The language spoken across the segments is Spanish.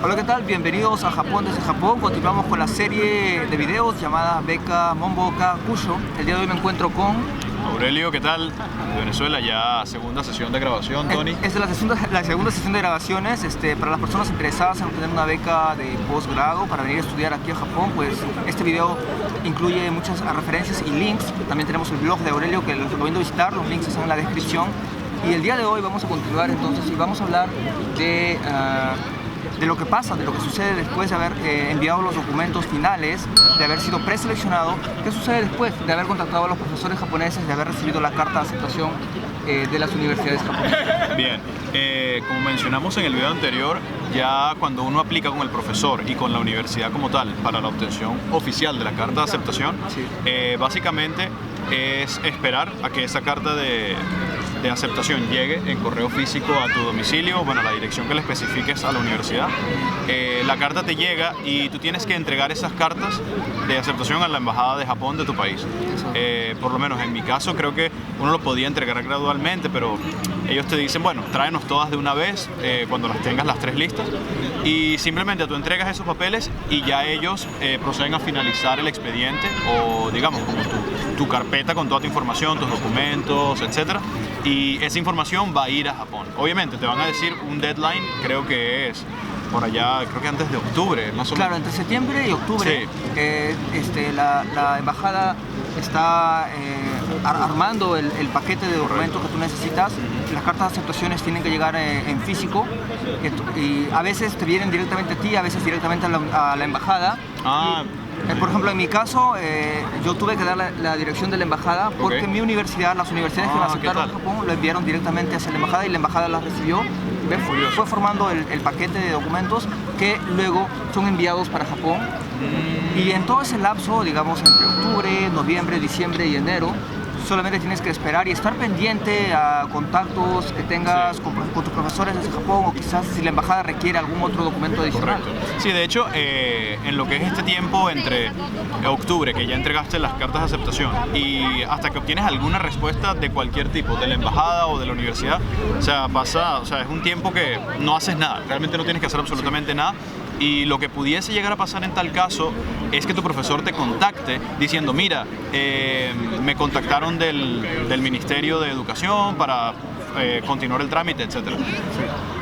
Hola, ¿qué tal? Bienvenidos a Japón desde Japón. Continuamos con la serie de videos llamada Beka Momboka Kusho. El día de hoy me encuentro con Aurelio, ¿qué tal? De Venezuela, ya segunda sesión de grabación, Tony. Es la segunda sesión de grabaciones. Para las personas interesadas en obtener una beca de posgrado para venir a estudiar aquí a Japón, pues este video incluye muchas referencias y links. También tenemos el blog de Aurelio que les recomiendo visitar, los links están en la descripción. Y el día de hoy vamos a continuar entonces y vamos a hablar de lo que pasa, de lo que sucede después de haber enviado los documentos finales, de haber sido preseleccionado. ¿Qué sucede después de haber contactado a los profesores japoneses, de haber recibido la carta de aceptación de las universidades japonesas? Bien, como mencionamos en el video anterior, ya cuando uno aplica con el profesor y con la universidad como tal para la obtención oficial de la carta de aceptación, sí. Básicamente es esperar a que esa carta de aceptación llegue en correo físico a tu domicilio, bueno, a la dirección que le especifiques a la universidad. La carta te llega y tú tienes que entregar esas cartas de aceptación a la embajada de Japón de tu país. Por lo menos en mi caso creo que uno lo podía entregar gradualmente, pero ellos te dicen, bueno, tráenos todas de una vez cuando las tengas las 3 listas, y simplemente tú entregas esos papeles y ya ellos proceden a finalizar el expediente, o digamos como tu carpeta con toda tu información, tus documentos, etcétera. Y esa información va a ir a Japón. Obviamente te van a decir un deadline, creo que es por allá, creo que antes de octubre, más o menos. Claro, entre septiembre y octubre, sí. La embajada está armando el paquete de documentos que tú necesitas. Las cartas de aceptaciones tienen que llegar en físico y a veces te vienen directamente a ti, a veces directamente a la embajada. Por ejemplo, en mi caso, yo tuve que dar la dirección de la embajada porque mi universidad, las universidades que me aceptaron en Japón, lo enviaron directamente hacia la embajada y la embajada las recibió. Fue formando el paquete de documentos que luego son enviados para Japón. Y en todo ese lapso, digamos entre octubre, noviembre, diciembre y enero, solamente tienes que esperar y estar pendiente a contactos que tengas con tus profesores desde Japón, o quizás si la embajada requiere algún otro documento adicional. Correcto. Sí, de hecho, en lo que es este tiempo entre octubre, que ya entregaste las cartas de aceptación, y hasta que obtienes alguna respuesta de cualquier tipo, de la embajada o de la universidad, es un tiempo que no haces nada, realmente no tienes que hacer absolutamente nada. Y lo que pudiese llegar a pasar en tal caso es que tu profesor te contacte diciendo, mira, me contactaron del Ministerio de Educación para continuar el trámite, etc.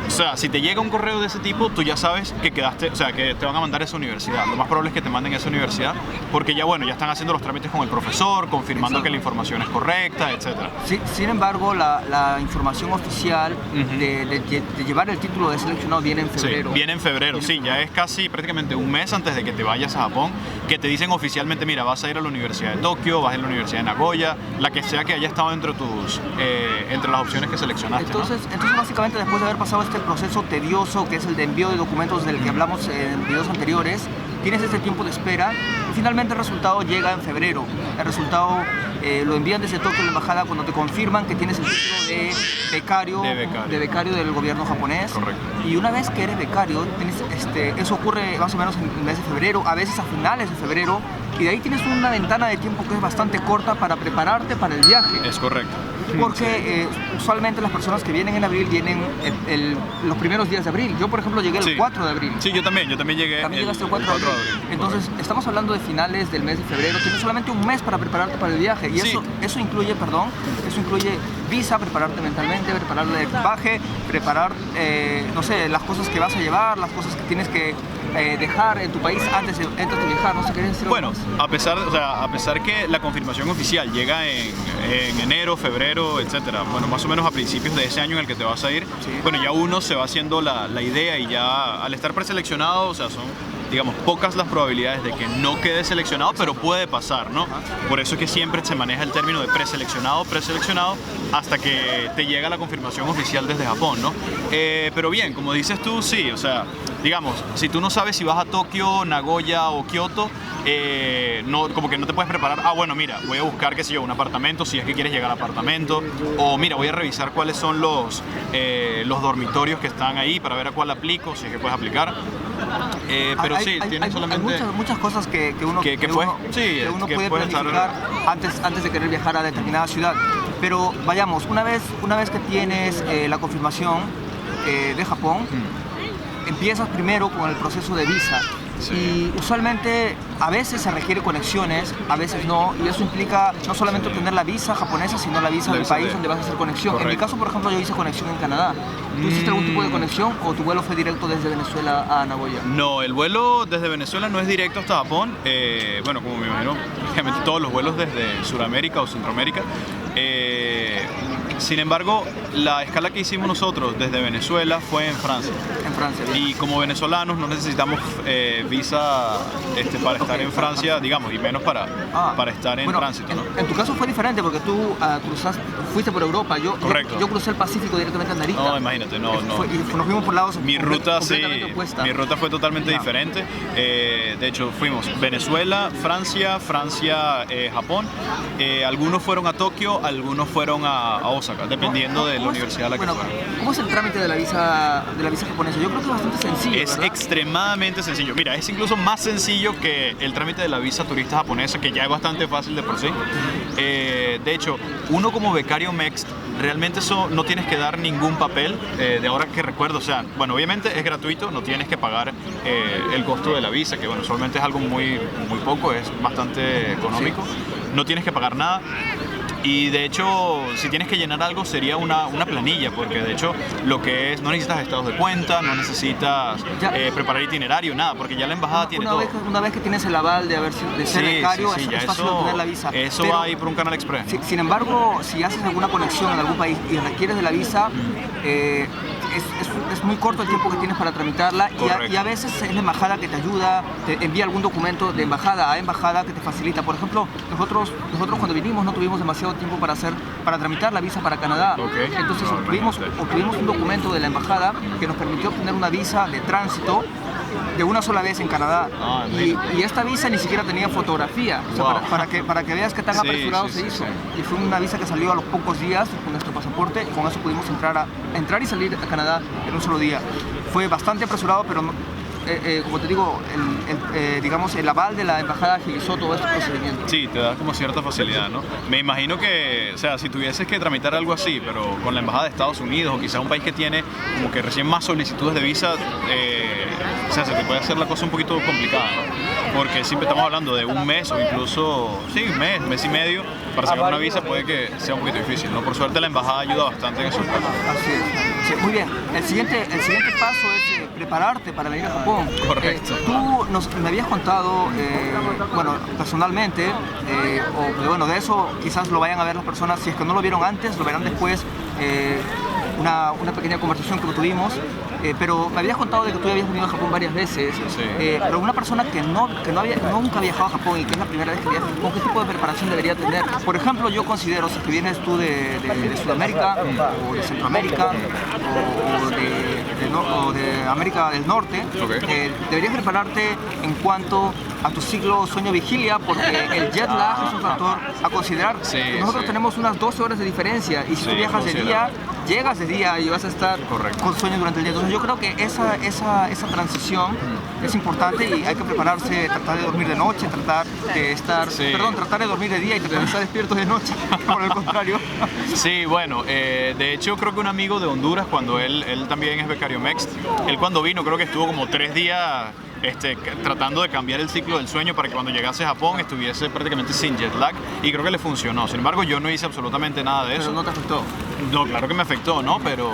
O sea, si te llega un correo de ese tipo, tú ya sabes que quedaste, o sea, que te van a mandar a esa universidad. Lo más probable es que te manden a esa universidad porque ya están haciendo los trámites con el profesor, confirmando que la información es correcta, etc. Sí, sin embargo, la información oficial de llevar el título de seleccionado viene en febrero. Sí, viene en febrero, sí, ya es casi prácticamente un mes antes de que te vayas a Japón, que te dicen oficialmente, mira, vas a ir a la Universidad de Tokio, vas a ir a la Universidad de Nagoya, la que sea que haya estado entre las opciones que seleccionaste. Entonces, básicamente, después de haber pasado este proceso tedioso que es el de envío de documentos del que hablamos en videos anteriores, tienes este tiempo de espera y finalmente el resultado llega en febrero. El resultado lo envían desde Tokio a la embajada cuando te confirman que tienes el título de becario del gobierno japonés. Correcto. Y una vez que eres becario, eso ocurre más o menos en el mes de febrero, a veces a finales de febrero, y de ahí tienes una ventana de tiempo que es bastante corta para prepararte para el viaje. Es correcto. Porque usualmente las personas que vienen en abril vienen los primeros días de abril. Yo, por ejemplo, llegué el 4 de abril. Sí, yo también llegué También llegaste el 4 de abril. Entonces, estamos hablando de finales del mes de febrero. Tienes solamente un mes para prepararte para el viaje. Y eso incluye visa, prepararte mentalmente, preparar el equipaje, preparar, no sé, las cosas que vas a llevar, las cosas que tienes que dejar en tu país antes de viajar. No sé, ¿querías decir algo más? A pesar que la confirmación oficial llega en enero, febrero, etcétera, bueno, más o menos a principios de ese año en el que te vas a ir, bueno, ya uno se va haciendo la idea, y ya al estar preseleccionado, o sea, son, digamos, pocas las probabilidades de que no quede seleccionado, pero puede pasar, ¿no? Por eso es que siempre se maneja el término de preseleccionado, hasta que te llega la confirmación oficial desde Japón, ¿no? Pero bien, como dices tú, sí, o sea, digamos, si tú no sabes si vas a Tokio, Nagoya o Kioto, como que no te puedes preparar, bueno, mira, voy a buscar, qué sé yo, un apartamento, si es que quieres llegar al apartamento, o mira, voy a revisar cuáles son los dormitorios que están ahí para ver a cuál aplico, si es que puedes aplicar. Pero tienes solamente... Hay muchas cosas que uno puede planificar antes de querer viajar a determinada ciudad. Pero vayamos, una vez que tienes la confirmación de Japón, empiezas primero con el proceso de visa. Sí. Y usualmente a veces se requiere conexiones, a veces no, y eso implica no solamente obtener la visa japonesa, sino la visa del país donde vas a hacer conexión. Correcto. En mi caso, por ejemplo, yo hice conexión en Canadá. ¿Tú hiciste algún tipo de conexión o tu vuelo fue directo desde Venezuela a Nagoya? No, el vuelo desde Venezuela no es directo hasta Japón. Bueno, como me imagino, prácticamente todos los vuelos desde Sudamérica o Centroamérica. Sin embargo, la escala que hicimos nosotros desde Venezuela fue en Francia. En Francia, bien. Y como venezolanos no necesitamos visa para estar en Francia, digamos, y menos para estar en tránsito, ¿no? En tu caso fue diferente porque tú fuiste por Europa. Correcto. Yo crucé el Pacífico directamente a Narita. No, imagínate, no. Y nos fuimos por lados Mi ruta completamente opuestas. mi ruta fue totalmente diferente. De hecho, fuimos Venezuela, Francia, Japón. Algunos fueron a Tokio, algunos fueron a Osaka, dependiendo de la universidad a la que fueron. ¿Cómo es el trámite de la visa japonesa? Yo creo que es bastante sencillo. Es ¿verdad? extremadamente sencillo. Mira, es incluso más sencillo que el trámite de la visa turista japonesa, que ya es bastante fácil de por sí. De hecho, uno como becario MEXT, realmente eso no tienes que dar ningún papel, de ahora que recuerdo. O sea, bueno, obviamente es gratuito, no tienes que pagar el costo de la visa, que bueno, solamente es algo muy poco, es bastante económico. Sí. No tienes que pagar nada. Y de hecho, si tienes que llenar algo sería una planilla, porque de hecho lo que es, no necesitas estados de cuenta, no necesitas preparar itinerario, nada, porque ya la embajada tiene todo. Una vez que tienes el aval de ser becario, es fácil obtener la visa. Eso va a ir por un canal express. Sin embargo, si haces alguna conexión en algún país y requieres de la visa, es muy corto el tiempo que tienes para tramitarla y a veces es la embajada que te ayuda, te envía algún documento de embajada a embajada que te facilita. Por ejemplo, nosotros cuando vinimos no tuvimos demasiado tiempo para tramitar la visa para Canadá. Okay. Entonces obtuvimos un documento de la embajada que nos permitió obtener una visa de tránsito de una sola vez en Canadá. Y esta visa ni siquiera tenía fotografía, o sea, para que veas qué tan apresurado se hizo. Y fue una visa que salió a los pocos días con nuestro pasaporte y con eso pudimos entrar y salir a Canadá en un solo día. Fue bastante apresurado, pero como te digo, digamos, el aval de la embajada agilizó todo este procedimiento. Sí, te da como cierta facilidad, ¿no? Me imagino que, o sea, si tuvieses que tramitar algo así, pero con la embajada de Estados Unidos o quizás un país que tiene como que recién más solicitudes de visa, o sea, se te puede hacer la cosa un poquito complicada, ¿no? Porque siempre estamos hablando de un mes o incluso, sí, un mes y medio, para sacar una visa puede que sea un poquito difícil, ¿no? Por suerte la embajada ayuda bastante en esos casos. Así es. Sí, muy bien. El siguiente paso es prepararte para venir a Japón. Correcto. Tú me habías contado, bueno, personalmente, bueno, de eso quizás lo vayan a ver las personas, si es que no lo vieron antes, lo verán después, una pequeña conversación que tuvimos, pero me habías contado de que tú habías venido a Japón varias veces, sí. Pero una persona que nunca ha viajado a Japón y que es la primera vez que viaja a Japón, ¿qué tipo de preparación debería tener? Por ejemplo, yo considero, si vienes tú de Sudamérica o de Centroamérica o de América del Norte, deberías prepararte en cuanto a tu ciclo sueño-vigilia, porque el jet lag es un factor a considerar. Nosotros tenemos unas 12 horas de diferencia y si tú viajas de día, llegas de día y vas a estar con sueño durante el día. Entonces yo creo que esa transición es importante y hay que prepararse, tratar de dormir de noche, tratar de dormir de día y tratar de estar despierto de noche, por el contrario. Sí, bueno, de hecho creo que un amigo de Honduras, cuando él también es becario MEXT, él cuando vino creo que estuvo como 3 días tratando de cambiar el ciclo del sueño para que cuando llegase a Japón estuviese prácticamente sin jet lag y creo que le funcionó. Sin embargo, yo no hice absolutamente nada de eso. ¿Pero no te afectó? No, claro que me afectó, ¿no? Pero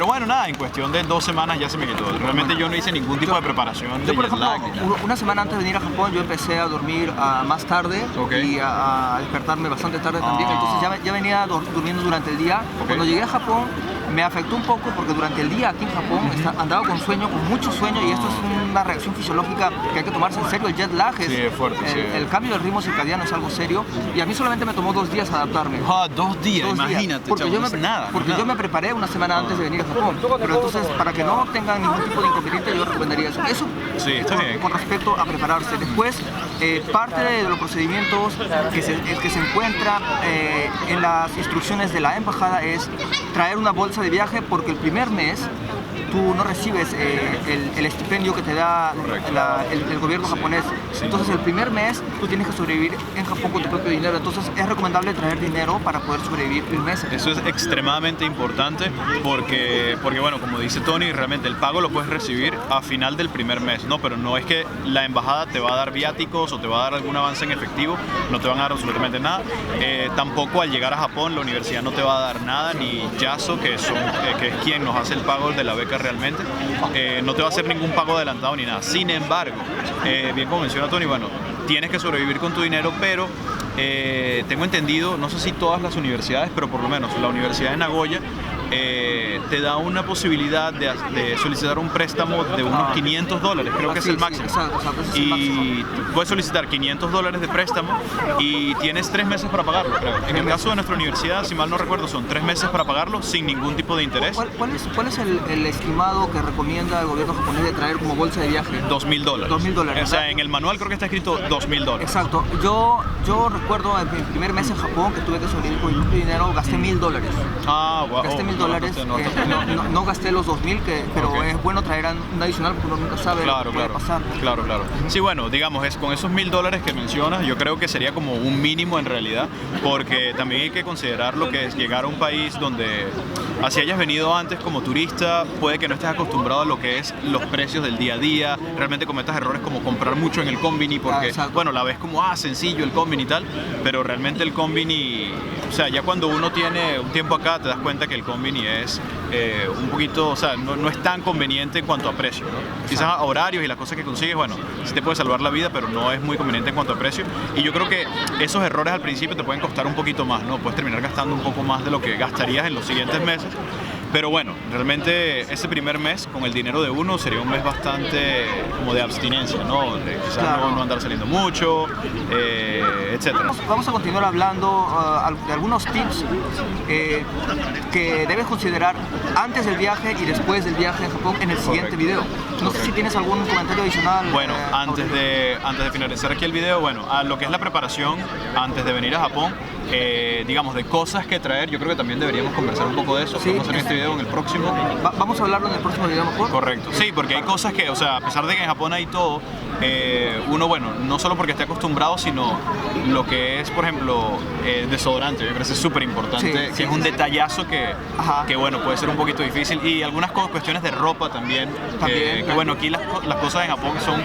bueno, nada, en cuestión de 2 semanas ya se me quitó. Realmente yo no hice ningún tipo de preparación de por jet ejemplo, lag. Una semana antes de venir a Japón yo empecé a dormir más tarde y a despertarme bastante tarde también. Entonces ya venía durmiendo durante el día. Cuando llegué a Japón me afectó un poco porque durante el día aquí en Japón andaba con sueño, con mucho sueño, y esto es una reacción fisiológica que hay que tomarse en serio. El jet lag es fuerte. El cambio del ritmo circadiano es algo serio y a mí solamente me tomó 2 días adaptarme. 2 días, imagínate. Porque yo me preparé una semana antes de venir a Japón. Pero entonces, para que no tengan ningún tipo de inconveniente, yo recomendaría eso. Eso con respecto a prepararse. Después, parte de los procedimientos que se encuentra en las instrucciones de la embajada es traer una bolsa de viaje, porque el primer mes tú no recibes el estipendio que te da el gobierno japonés. Sí. Entonces el primer mes tú tienes que sobrevivir en Japón con tu propio dinero. Entonces es recomendable traer dinero para poder sobrevivir el mes. Eso es extremadamente importante porque bueno, como dice Tony, realmente el pago lo puedes recibir a final del primer mes, ¿no? Pero no es que la embajada te va a dar viáticos o te va a dar algún avance en efectivo, no te van a dar absolutamente nada. Tampoco al llegar a Japón la universidad no te va a dar nada, ni Yaso, que es quien nos hace el pago de la beca realmente, no te va a hacer ningún pago adelantado ni nada. Sin embargo, bien como menciona Tony, bueno, tienes que sobrevivir con tu dinero, pero tengo entendido, no sé si todas las universidades, pero por lo menos la Universidad de Nagoya te da una posibilidad de solicitar un préstamo de unos $500, creo que es el máximo. Exacto, ese es el Y máximo. puedes solicitar $500 de préstamo y tienes 3 meses para pagarlo, creo. En el caso de nuestra universidad, si mal no recuerdo, son 3 meses para pagarlo sin ningún tipo de interés. ¿Cuál es el estimado que recomienda el gobierno japonés de traer como bolsa de viaje? $2,000. $2,000. O sea, en el manual creo que está escrito $2,000. Exacto. Yo recuerdo en mi primer mes en Japón que tuve que sobrevivir con mi propio dinero, gasté $1,000. Ah, wow. Gasté $1,000. No gasté los 2,000, pero Ok. es bueno traer un adicional porque uno nunca sabe lo que puede pasar. Claro. Sí, bueno, digamos, con esos $1,000 que mencionas, yo creo que sería como un mínimo en realidad, porque también hay que considerar lo que es llegar a un país donde, así hayas venido antes como turista, puede que no estés acostumbrado a lo que es los precios del día a día, realmente cometas errores como comprar mucho en el combini, porque, bueno, la ves como, sencillo el combini y tal, pero realmente el combini, o sea, ya cuando uno tiene un tiempo acá, te das cuenta que el combini es un poquito, o sea, no es tan conveniente en cuanto a precio, ¿no? Quizás a horarios y las cosas que consigues, bueno, sí te puede salvar la vida, pero no es muy conveniente en cuanto a precio. Y yo creo que esos errores al principio te pueden costar un poquito más, ¿no? Puedes terminar gastando un poco más de lo que gastarías en los siguientes meses. Pero bueno, realmente ese primer mes con el dinero de uno sería un mes bastante como de abstinencia, ¿no? De quizás no andar saliendo mucho, etcétera. Vamos a continuar hablando de algunos tips que debes considerar antes del viaje y después del viaje a Japón en el siguiente video. No sé si tienes algún comentario adicional. Bueno, antes de finalizar aquí el video, bueno, a lo que es la preparación antes de venir a Japón, digamos, de cosas que traer, yo creo que también deberíamos conversar un poco de eso. Vamos a hacer este video en el próximo. Vamos a hablarlo en el próximo video mejor. Correcto, sí, porque hay cosas que, o sea, a pesar de que en Japón hay todo, uno, bueno, no solo porque esté acostumbrado, sino lo que es, por ejemplo, desodorante, me parece súper importante, que es un detallazo que, bueno, puede ser un poquito difícil. Y algunas cuestiones de ropa también, que bueno, aquí las cosas en Japón son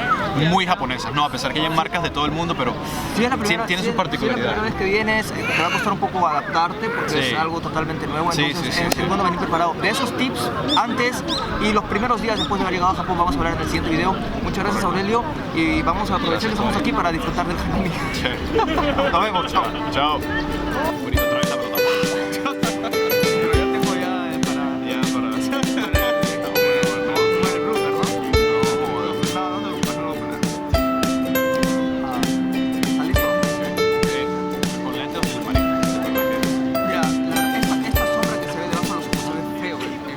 muy japonesas, ¿no? A pesar que hay marcas de todo el mundo, pero tienen sus particularidades. Si es la primera vez que vienes, te va a costar un poco adaptarte porque es algo totalmente nuevo, entonces es bueno venir preparado. De esos tips antes y los primeros días después de haber llegado a Japón vamos a hablar en el siguiente video. Muchas gracias, Aurelio, y vamos a aprovechar que estamos aquí para disfrutar del Hanami. Nos vemos, chao.